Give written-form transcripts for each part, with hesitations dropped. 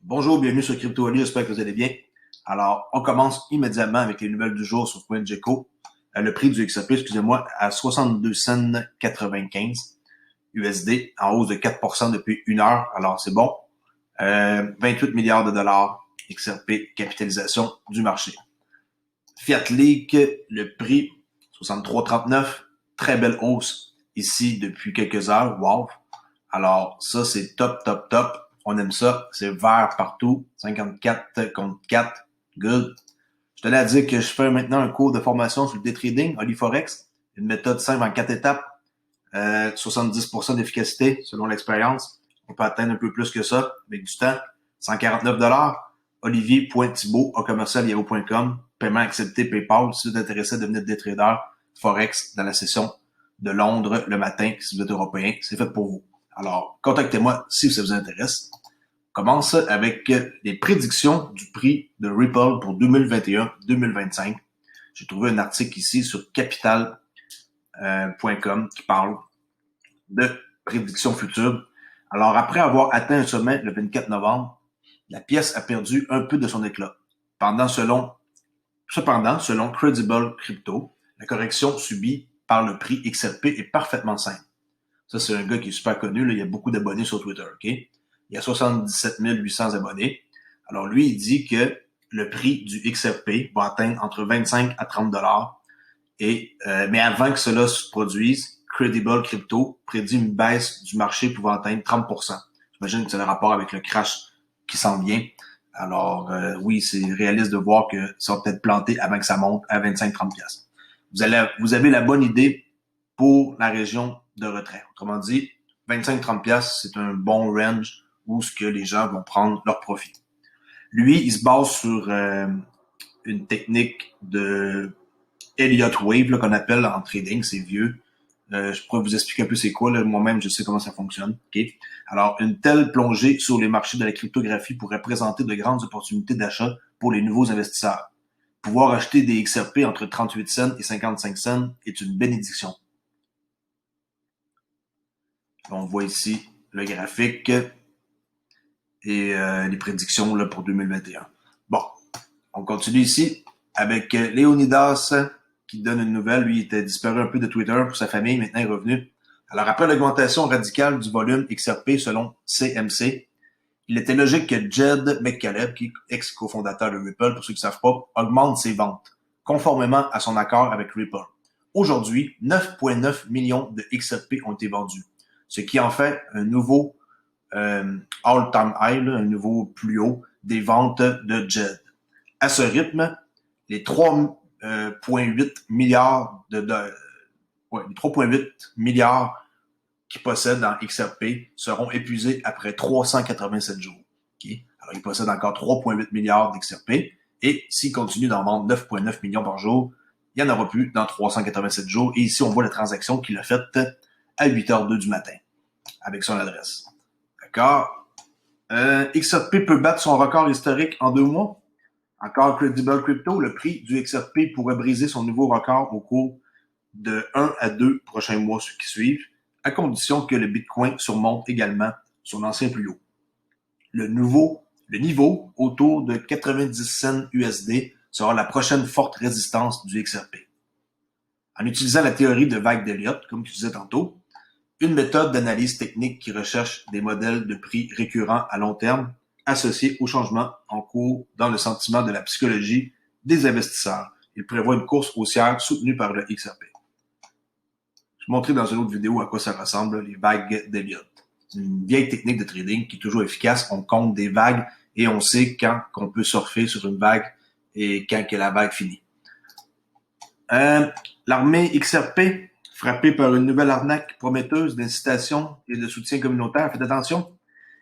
Bonjour, bienvenue sur CryptoAli, j'espère que vous allez bien. Alors, on commence immédiatement avec les nouvelles du jour sur CoinGecko. Le prix du XRP, excusez-moi, à 62 cents 95 USD, en hausse de 4% depuis une heure. Alors, c'est bon. 28 milliards de dollars XRP, capitalisation du marché. Fiat Leak, le prix 63,39, très belle hausse ici depuis quelques heures. Wow! Alors, ça, c'est top, top, top. On aime ça. C'est vert partout. 54 contre 4. Good. Je tenais à dire que je fais maintenant un cours de formation sur le day trading, Oliforex. Une méthode simple en 4 étapes. 70% d'efficacité selon l'expérience. On peut atteindre un peu plus que ça avec du temps. 149 $. Olivier.thibault@yahoo.com. Paiement accepté PayPal. Si vous êtes intéressé à devenir day trader Forex dans la session de Londres le matin, si vous êtes européen, c'est fait pour vous. Alors, contactez-moi si ça vous intéresse. On commence avec les prédictions du prix de Ripple pour 2021-2025. J'ai trouvé un article ici sur capital.com qui parle de prédictions futures. Alors, après avoir atteint un sommet le 24 novembre, la pièce a perdu un peu de son éclat. Cependant, selon Credible Crypto, la correction subie par le prix XRP est parfaitement simple. Ça, c'est un gars qui est super connu. Là. Il y a beaucoup d'abonnés sur Twitter. Okay? Il y a 77 800 abonnés. Alors, lui, il dit que le prix du XRP va atteindre entre 25 à 30 $. Mais avant que cela se produise, Credible Crypto prédit une baisse du marché pouvant atteindre 30%. J'imagine que c'est le rapport avec le crash qui s'en vient. Alors, oui, c'est réaliste de voir que ça va peut-être planter avant que ça monte à 25-30$. Vous avez la bonne idée pour la région de retrait. Autrement dit, 25-30$, c'est un bon range où ce que les gens vont prendre leur profit. Lui, il se base sur une technique de Elliott Wave là, qu'on appelle en trading, c'est vieux. Je pourrais vous expliquer un peu c'est quoi. Là. Moi-même, je sais comment ça fonctionne. Okay? Alors, une telle plongée sur les marchés de la cryptographie pourrait présenter de grandes opportunités d'achat pour les nouveaux investisseurs. Pouvoir acheter des XRP entre 38 cents et 55 cents est une bénédiction. On voit ici le graphique et les prédictions là, pour 2021. Bon, on continue ici avec Léonidas qui donne une nouvelle. Lui, il était disparu un peu de Twitter pour sa famille, maintenant il est revenu. Alors, après l'augmentation radicale du volume XRP selon CMC, il était logique que Jed McCaleb, qui est ex-cofondateur de Ripple, pour ceux qui ne savent pas, augmente ses ventes, conformément à son accord avec Ripple. Aujourd'hui, 9,9 millions de XRP ont été vendus, ce qui en fait un nouveau all-time high, là, un nouveau plus haut des ventes de Jed. À ce rythme, les 3,8 milliards les 3,8 milliards qui possèdent dans XRP seront épuisés après 387 jours. Okay? Alors, ils possèdent encore 3,8 milliards d'XRP et s'ils continuent d'en vendre 9,9 millions par jour, il n'y en aura plus dans 387 jours. Et ici, on voit la transaction qu'il a faite à 8h02 du matin avec son adresse. D'accord? XRP peut battre son record historique en 2 mois. Encore Credible Crypto, le prix du XRP pourrait briser son nouveau record au cours de 1 à 2 prochains mois qui suivent, à condition que le Bitcoin surmonte également son ancien plus haut. Le niveau autour de 90 cents USD sera la prochaine forte résistance du XRP. En utilisant la théorie de vague d'Elliott, comme je disais tantôt, une méthode d'analyse technique qui recherche des modèles de prix récurrents à long terme associés aux changements en cours dans le sentiment de la psychologie des investisseurs. Il prévoit une course haussière soutenue par le XRP. Je vais montrer dans une autre vidéo à quoi ça ressemble, les vagues d'Elliott. C'est une vieille technique de trading qui est toujours efficace. On compte des vagues et on sait quand on peut surfer sur une vague et quand que la vague finit. L'armée XRP, frappée par une nouvelle arnaque prometteuse d'incitation et de soutien communautaire, faites attention.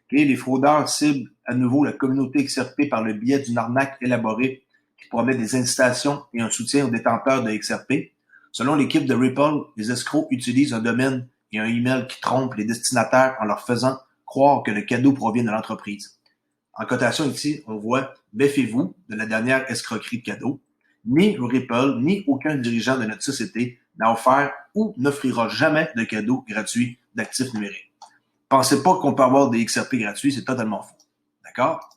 Okay, les fraudeurs ciblent à nouveau la communauté XRP par le biais d'une arnaque élaborée qui promet des incitations et un soutien aux détenteurs de XRP. Selon l'équipe de Ripple, les escrocs utilisent un domaine et un email qui trompent les destinataires en leur faisant croire que le cadeau provient de l'entreprise. En cotation ici, on voit « Méfiez-vous de la dernière escroquerie de cadeau ». Ni Ripple, ni aucun dirigeant de notre société n'a offert ou n'offrira jamais de cadeau gratuit d'actifs numériques. Pensez pas qu'on peut avoir des XRP gratuits, c'est totalement faux. D'accord?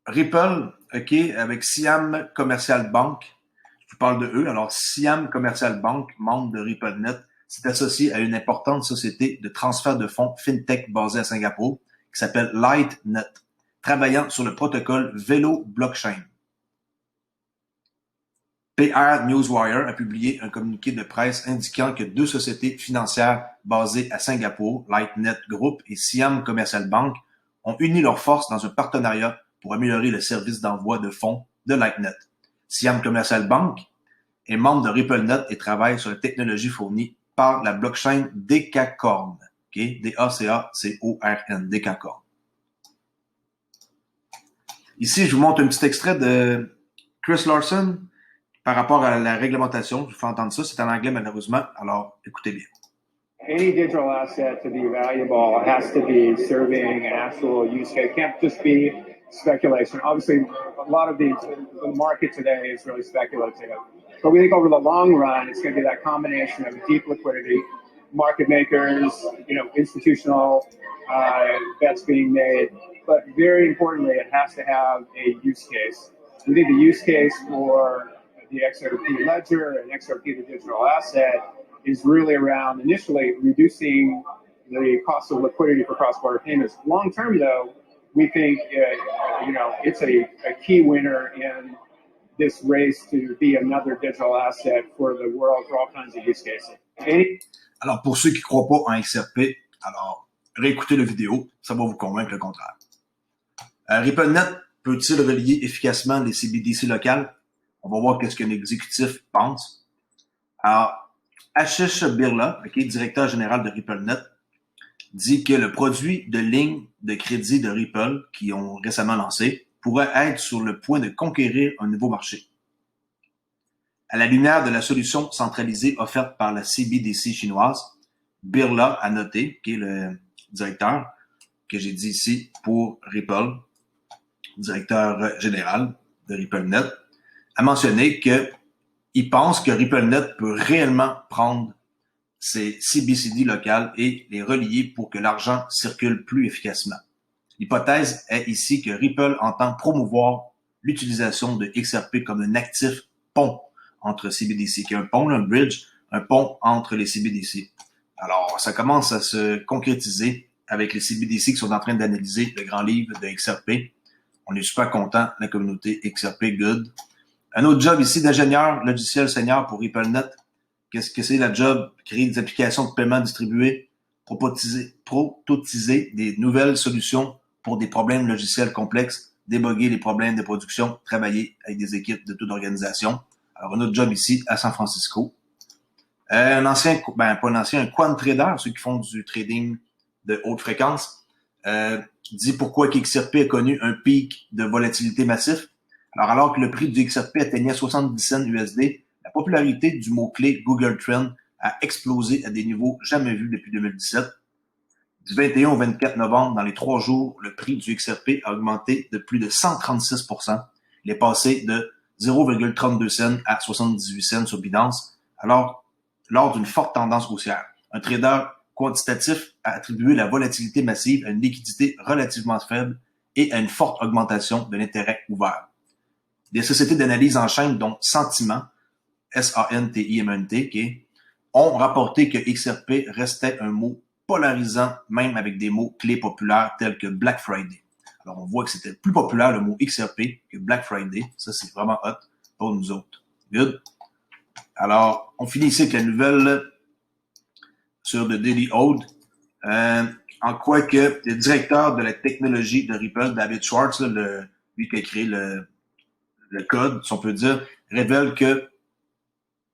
Ripple, OK, avec Siam Commercial Bank. Je vous parle de eux. Alors, Siam Commercial Bank, membre de RippleNet, s'est associé à une importante société de transfert de fonds fintech basée à Singapour qui s'appelle LightNet, travaillant sur le protocole Velo Blockchain. PR Newswire a publié un communiqué de presse indiquant que deux sociétés financières basées à Singapour, LightNet Group et Siam Commercial Bank, ont uni leurs forces dans un partenariat pour améliorer le service d'envoi de fonds de LightNet. Siam Commercial Bank est membre de RippleNet et travaille sur la technologie fournie par la blockchain Decacorn. Okay? D-A-C-A-C-O-R-N, Decacorn. Ici, je vous montre un petit extrait de Chris Larson par rapport à la réglementation. Je vous fais entendre ça. C'est en anglais, malheureusement. Alors, écoutez bien. Any digital asset to be valuable has to be serving an actual use case. It can't just be speculation. Obviously, a lot of the market today is really speculative. But we think over the long run, it's going to be that combination of deep liquidity, market makers, institutional bets being made. But very importantly, it has to have a use case. We think the use case for the XRP ledger and XRP, the digital asset, is really around initially reducing the cost of liquidity for cross-border payments. Long term, though, we think it's a key winner in this race to be another digital asset for the world for all kinds of use cases. Alors, pour ceux qui ne croient pas en XRP, alors réécoutez la vidéo, ça va vous convaincre le contraire. RippleNet peut-il relier efficacement les CBDC locales? On va voir qu'est-ce qu'un exécutif pense. Alors, Ashish Birla, directeur général de RippleNet, dit que le produit de ligne de crédit de Ripple, qui ont récemment lancé, pourrait être sur le point de conquérir un nouveau marché. À la lumière de la solution centralisée offerte par la CBDC chinoise, Birla a noté, qui est le directeur que j'ai dit ici pour Ripple, directeur général de RippleNet, a mentionné qu'il pense que RippleNet peut réellement prendre ces CBCD locales et les relier pour que l'argent circule plus efficacement. L'hypothèse est ici que Ripple entend promouvoir l'utilisation de XRP comme un actif pont entre CBDC, qui est un pont, un bridge, un pont entre les CBDC. Alors, ça commence à se concrétiser avec les CBDC qui sont en train d'analyser le grand livre de XRP. On est super content, la communauté XRP Good. Un autre job ici d'ingénieur logiciel senior pour RippleNet. Qu'est-ce que c'est la job? Créer des applications de paiement distribuées, prototyper des nouvelles solutions pour des problèmes logiciels complexes, déboguer les problèmes de production, travailler avec des équipes de toute organisation. Alors, un autre job ici à San Francisco. Un quant trader, ceux qui font du trading de haute fréquence, dit pourquoi XRP a connu un pic de volatilité massif. Alors que le prix du XRP atteignait 70 cents USD, la popularité du mot-clé Google Trend a explosé à des niveaux jamais vus depuis 2017. Du 21 au 24 novembre, dans les 3 jours, le prix du XRP a augmenté de plus de 136%. Il est passé de 0,32 cents à 78 cents sur Binance, alors lors d'une forte tendance haussière. Un trader quantitatif a attribué la volatilité massive à une liquidité relativement faible et à une forte augmentation de l'intérêt ouvert. Des sociétés d'analyse en chaîne, dont Sentiment, S-A-N-T-I-M-E-N-T, ont rapporté que XRP restait un mot polarisant, même avec des mots clés populaires tels que Black Friday. Alors, on voit que c'était plus populaire le mot XRP que Black Friday. Ça, c'est vraiment hot pour nous autres. Good. Alors, on finit ici avec la nouvelle sur The Daily Ode. En quoi que le directeur de la technologie de Ripple, David Schwartz, lui qui a créé le code, si on peut dire, révèle que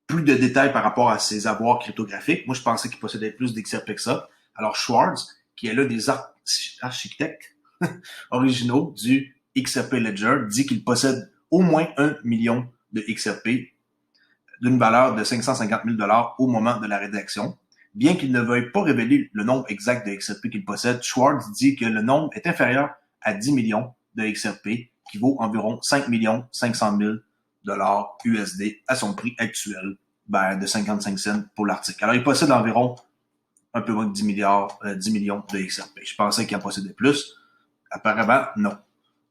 plus de détails par rapport à ses avoirs cryptographiques. Moi, je pensais qu'il possédait plus d'XRP que ça. Alors, Schwartz, qui est l'un des architectes originaux du XRP Ledger, dit qu'il possède au moins 1 million de XRP d'une valeur de 550 000 $ au moment de la rédaction. Bien qu'il ne veuille pas révéler le nombre exact de XRP qu'il possède, Schwartz dit que le nombre est inférieur à 10 millions de XRP, qui vaut environ 5 500 000 $ USD à son prix actuel, de 55 cents pour l'article. Alors, il possède environ un peu moins de 10 millions de XRP. Je pensais qu'il en possédait plus. Apparemment, non.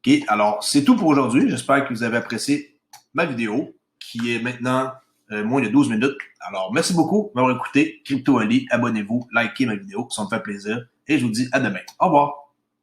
OK, alors c'est tout pour aujourd'hui. J'espère que vous avez apprécié ma vidéo, qui est maintenant moins de 12 minutes. Alors, merci beaucoup de m'avoir écouté. Crypto Ali, abonnez-vous, likez ma vidéo, ça me fait plaisir. Et je vous dis à demain. Au revoir.